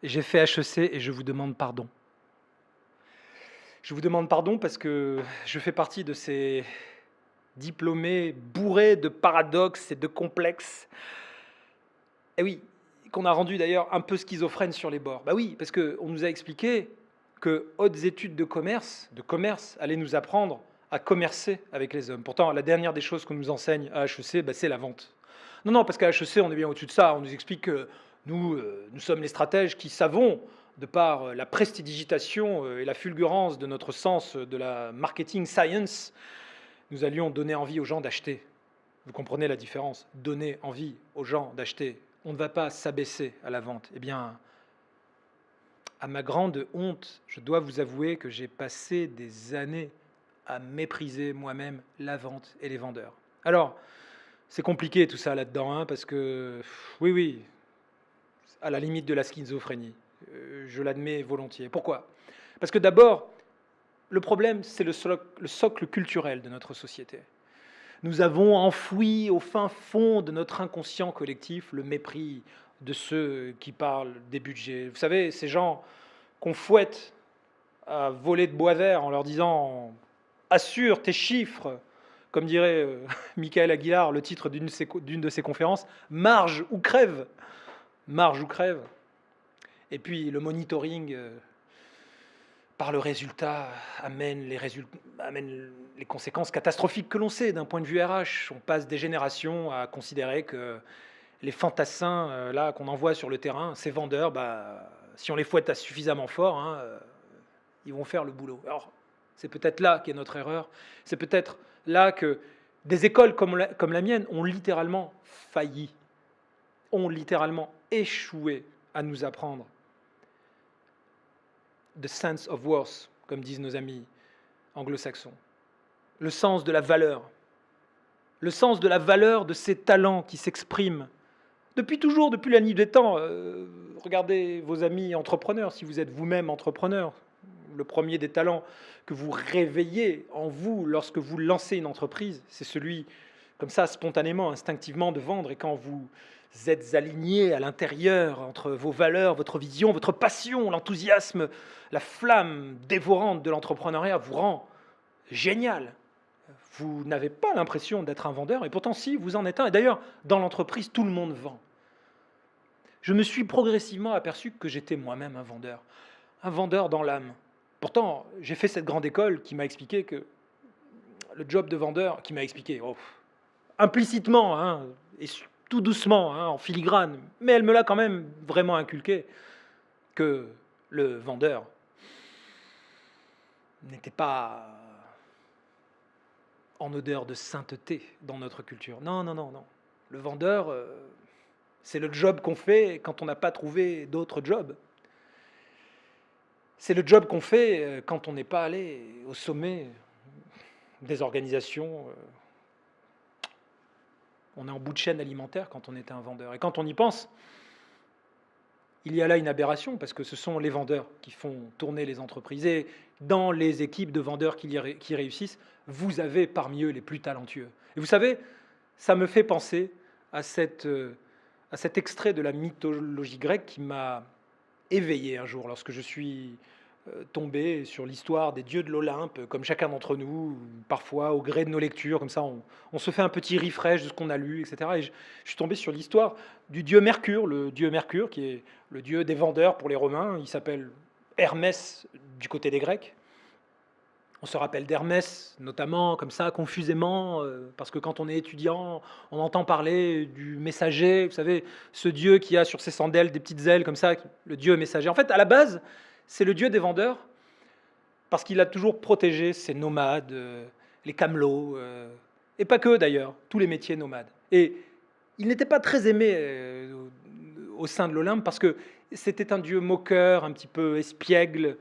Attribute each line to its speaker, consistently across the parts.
Speaker 1: J'ai fait HEC et je vous demande pardon. Je vous demande pardon parce que je fais partie de ces diplômés bourrés de paradoxes et de complexes. Et oui, qu'on a rendu d'ailleurs un peu schizophrènes sur les bords. Bah oui, parce qu'on nous a expliqué que hautes études de commerce allaient nous apprendre à commercer avec les hommes. Pourtant, la dernière des choses qu'on nous enseigne à HEC, bah, c'est la vente. Non, non, parce qu'à HEC, on est bien au-dessus de ça. On nous explique que nous sommes les stratèges qui savons, de par la prestidigitation et la fulgurance de notre sens de la marketing science, nous allions donner envie aux gens d'acheter. Vous comprenez la différence? Donner envie aux gens d'acheter. On ne va pas s'abaisser à la vente. Eh bien, à ma grande honte, je dois vous avouer que j'ai passé des années à mépriser moi-même la vente et les vendeurs. Alors, c'est compliqué tout ça là-dedans, hein, parce que, oui, oui, à la limite de la schizophrénie. Je l'admets volontiers. Pourquoi? Parce que d'abord, le problème, c'est le socle culturel de notre société. Nous avons enfoui au fin fond de notre inconscient collectif le mépris de ceux qui parlent des budgets. Vous savez, ces gens qu'on fouette à voler de bois vert en leur disant assure tes chiffres, comme dirait Michael Aguilar, le titre d'une de ses conférences, marge ou crève. Marge ou crève. Et puis le monitoring par le résultat amène les conséquences catastrophiques que l'on sait d'un point de vue RH. On passe des générations à considérer que les fantassins là qu'on envoie sur le terrain, ces vendeurs, bah, si on les fouette suffisamment fort, hein, ils vont faire le boulot. Alors, c'est peut-être là qu'est notre erreur. C'est peut-être là que des écoles comme la mienne ont littéralement failli, ont littéralement échoué à nous apprendre the sense of worth, comme disent nos amis anglo-saxons, le sens de la valeur, le sens de la valeur de ces talents qui s'expriment depuis toujours, depuis la nuit des temps. Regardez vos amis entrepreneurs, si vous êtes vous-même entrepreneur, le premier des talents que vous réveillez en vous lorsque vous lancez une entreprise, c'est celui, comme ça, spontanément, instinctivement, de vendre. Et quand vous êtes aligné à l'intérieur entre vos valeurs, votre vision, votre passion, l'enthousiasme, la flamme dévorante de l'entrepreneuriat vous rend génial. Vous n'avez pas l'impression d'être un vendeur, et pourtant si, vous en êtes un. Et d'ailleurs, dans l'entreprise, tout le monde vend. Je me suis progressivement aperçu que j'étais moi-même un vendeur dans l'âme. Pourtant, j'ai fait cette grande école qui m'a expliqué que le job de vendeur, qui m'a expliqué implicitement, hein, et tout doucement, hein, en filigrane, mais elle me l'a quand même vraiment inculqué, que le vendeur n'était pas en odeur de sainteté dans notre culture. Non, non, non, non. Le vendeur, c'est le job qu'on fait quand on n'a pas trouvé d'autres jobs. C'est le job qu'on fait quand on n'est pas allé au sommet des organisations. On est en bout de chaîne alimentaire quand on était un vendeur. Et quand on y pense, il y a là une aberration, parce que ce sont les vendeurs qui font tourner les entreprises. Et dans les équipes de vendeurs qui réussissent, vous avez parmi eux les plus talentueux. Et vous savez, ça me fait penser à cet extrait de la mythologie grecque qui m'a éveillé un jour lorsque je suis tombé sur l'histoire des dieux de l'Olympe, comme chacun d'entre nous, parfois au gré de nos lectures, comme ça on se fait un petit refresh de ce qu'on a lu, etc. Et je suis tombé sur l'histoire du dieu Mercure, le dieu Mercure, qui est le dieu des vendeurs pour les Romains. Il s'appelle Hermès du côté des Grecs. On se rappelle d'Hermès, notamment, comme ça, confusément, parce que quand on est étudiant, on entend parler du messager, vous savez, ce dieu qui a sur ses sandales des petites ailes, comme ça, le dieu messager. En fait, à la base, c'est le dieu des vendeurs, parce qu'il a toujours protégé ses nomades, les camelots, et pas que d'ailleurs, tous les métiers nomades. Et il n'était pas très aimé au sein de l'Olympe, parce que c'était un dieu moqueur, un petit peu espiègle,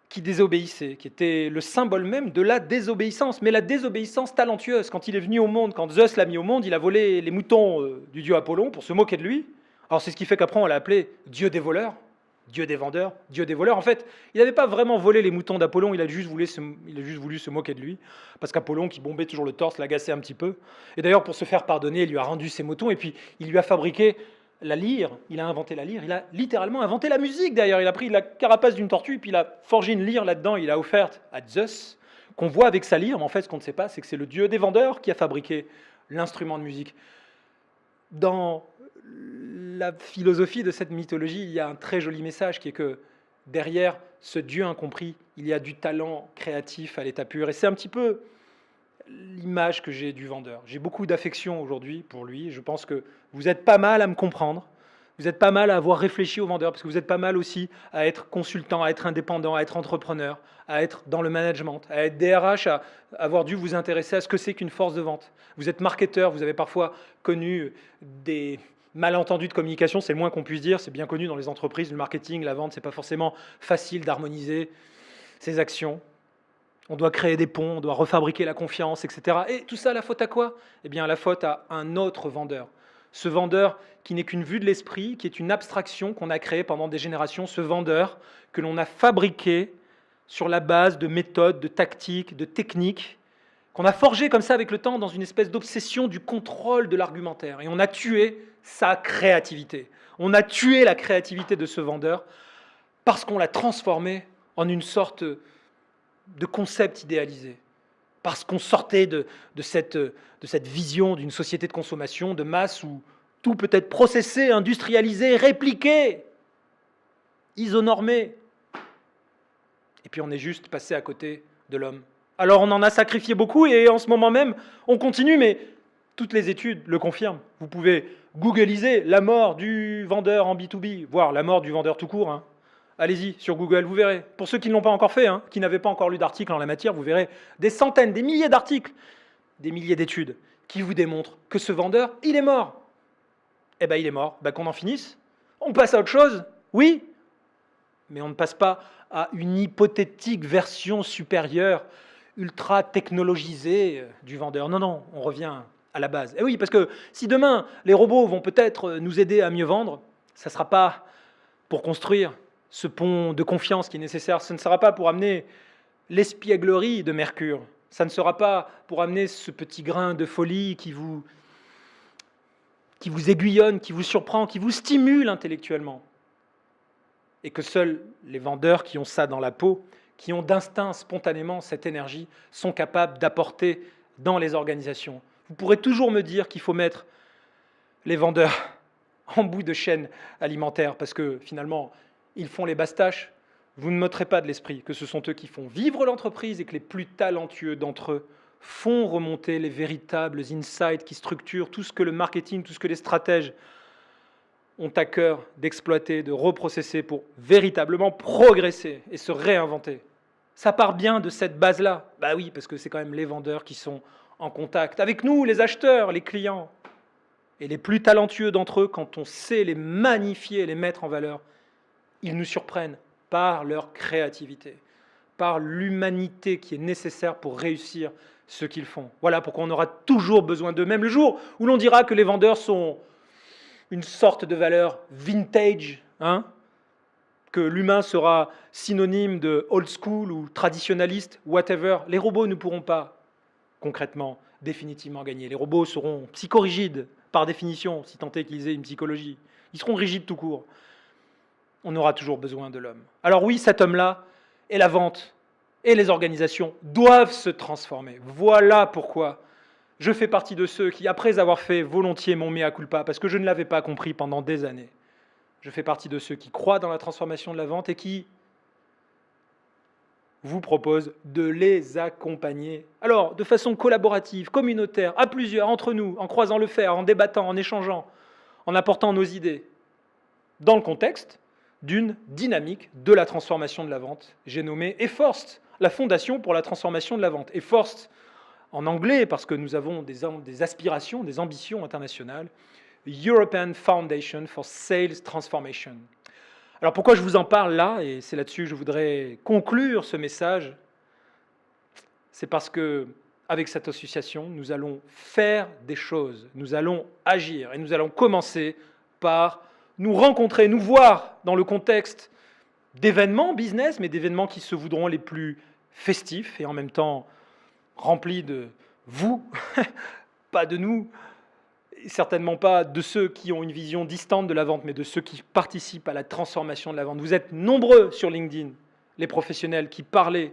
Speaker 1: qui désobéissait, qui était le symbole même de la désobéissance, mais la désobéissance talentueuse. Quand il est venu au monde, quand Zeus l'a mis au monde, il a volé les moutons du dieu Apollon pour se moquer de lui. Alors c'est ce qui fait qu'après on l'a appelé dieu des voleurs, dieu des vendeurs, dieu des voleurs. En fait, il n'avait pas vraiment volé les moutons d'Apollon, il a juste voulu se moquer de lui, parce qu'Apollon, qui bombait toujours le torse, l'agaçait un petit peu. Et d'ailleurs, pour se faire pardonner, il lui a rendu ses moutons, et puis il lui a fabriqué la lyre, il a inventé la lyre, il a littéralement inventé la musique d'ailleurs. Il a pris la carapace d'une tortue, puis il a forgé une lyre là-dedans, il a offerte à Zeus, qu'on voit avec sa lyre, mais en fait ce qu'on ne sait pas, c'est que c'est le dieu des vendeurs qui a fabriqué l'instrument de musique. Dans la philosophie de cette mythologie, il y a un très joli message qui est que derrière ce dieu incompris, il y a du talent créatif à l'état pur. Et c'est un petit peu l'image que j'ai du vendeur. J'ai beaucoup d'affection aujourd'hui pour lui. Je pense que vous êtes pas mal à me comprendre. Vous êtes pas mal à avoir réfléchi au vendeur, parce que vous êtes pas mal aussi à être consultant, à être indépendant, à être entrepreneur, à être dans le management, à être DRH, à avoir dû vous intéresser à ce que c'est qu'une force de vente. Vous êtes marketeur, vous avez parfois connu des malentendus de communication, c'est le moins qu'on puisse dire, c'est bien connu dans les entreprises, le marketing, la vente, c'est pas forcément facile d'harmoniser ses actions. On doit créer des ponts, on doit refabriquer la confiance, etc. Et tout ça, la faute à quoi? Eh bien, la faute à un autre vendeur. Ce vendeur qui n'est qu'une vue de l'esprit, qui est une abstraction qu'on a créée pendant des générations, ce vendeur que l'on a fabriqué sur la base de méthodes, de tactiques, de techniques, qu'on a forgé comme ça avec le temps dans une espèce d'obsession du contrôle de l'argumentaire. Et on a tué sa créativité. On a tué la créativité de ce vendeur parce qu'on l'a transformé en une sorte de concept idéalisé, parce qu'on sortait de cette vision d'une société de consommation, de masse, où tout peut être processé, industrialisé, répliqué, isonormé. Et puis on est juste passé à côté de l'homme. Alors on en a sacrifié beaucoup, et en ce moment même, on continue, mais toutes les études le confirment. Vous pouvez googliser la mort du vendeur en B2B, voire la mort du vendeur tout court, hein. Allez-y sur Google, vous verrez. Pour ceux qui ne l'ont pas encore fait, qui n'avaient pas encore lu d'articles en la matière, vous verrez des centaines, des milliers d'articles, des milliers d'études qui vous démontrent que ce vendeur, il est mort. Eh bien, il est mort. Qu'on en finisse. On passe à autre chose, oui, mais on ne passe pas à une hypothétique version supérieure, ultra technologisée du vendeur. Non, non, on revient à la base. Et oui, parce que si demain, les robots vont peut-être nous aider à mieux vendre, ça ne sera pas pour construire ce pont de confiance qui est nécessaire. Ce ne sera pas pour amener l'espièglerie de Mercure. Ça ne sera pas pour amener ce petit grain de folie qui vous aiguillonne, qui vous surprend, qui vous stimule intellectuellement. Et que seuls les vendeurs qui ont ça dans la peau, qui ont d'instinct spontanément cette énergie, sont capables d'apporter dans les organisations. Vous pourrez toujours me dire qu'il faut mettre les vendeurs en bout de chaîne alimentaire, parce que finalement, ils font les bastaches. Vous ne m'ôterez pas de l'esprit que ce sont eux qui font vivre l'entreprise et que les plus talentueux d'entre eux font remonter les véritables insights qui structurent tout ce que le marketing, tout ce que les stratèges ont à cœur d'exploiter, de reprocesser pour véritablement progresser et se réinventer. Ça part bien de cette base-là. Bah oui, parce que c'est quand même les vendeurs qui sont en contact avec nous, les acheteurs, les clients. Et les plus talentueux d'entre eux, quand on sait les magnifier et les mettre en valeur, ils nous surprennent par leur créativité, par l'humanité qui est nécessaire pour réussir ce qu'ils font. Voilà pourquoi on aura toujours besoin d'eux. Même le jour où l'on dira que les vendeurs sont une sorte de valeur vintage, que l'humain sera synonyme de old school ou traditionnaliste, whatever, les robots ne pourront pas concrètement, définitivement gagner. Les robots seront psychorigides, par définition, si tant est qu'ils aient une psychologie. Ils seront rigides tout court. On aura toujours besoin de l'homme. Alors oui, cet homme-là, et la vente, et les organisations doivent se transformer. Voilà pourquoi je fais partie de ceux qui, après avoir fait volontiers mon mea culpa, parce que je ne l'avais pas compris pendant des années, je fais partie de ceux qui croient dans la transformation de la vente et qui vous proposent de les accompagner. Alors, de façon collaborative, communautaire, à plusieurs, entre nous, en croisant le fer, en débattant, en échangeant, en apportant nos idées, dans le contexte d'une dynamique de la transformation de la vente. J'ai nommé EFORST, la Fondation pour la transformation de la vente. EFORST en anglais, parce que nous avons des aspirations, des ambitions internationales. European Foundation for Sales Transformation. Alors pourquoi je vous en parle là, et c'est là-dessus que je voudrais conclure ce message, c'est parce que avec cette association, nous allons faire des choses, nous allons agir, et nous allons commencer par nous rencontrer, nous voir dans le contexte d'événements business, mais d'événements qui se voudront les plus festifs et en même temps remplis de vous, pas de nous, certainement pas de ceux qui ont une vision distante de la vente, mais de ceux qui participent à la transformation de la vente. Vous êtes nombreux sur LinkedIn, les professionnels qui parlaient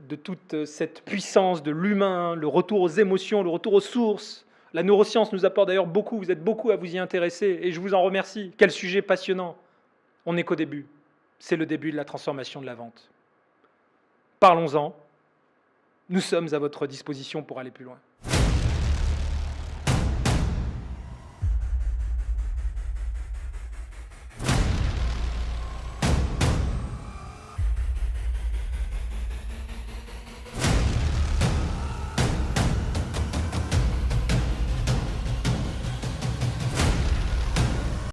Speaker 1: de toute cette puissance de l'humain, le retour aux émotions, le retour aux sources. La neuroscience nous apporte d'ailleurs beaucoup, vous êtes beaucoup à vous y intéresser, et je vous en remercie. Quel sujet passionnant. On n'est qu'au début. C'est le début de la transformation de la vente. Parlons-en. Nous sommes à votre disposition pour aller plus loin.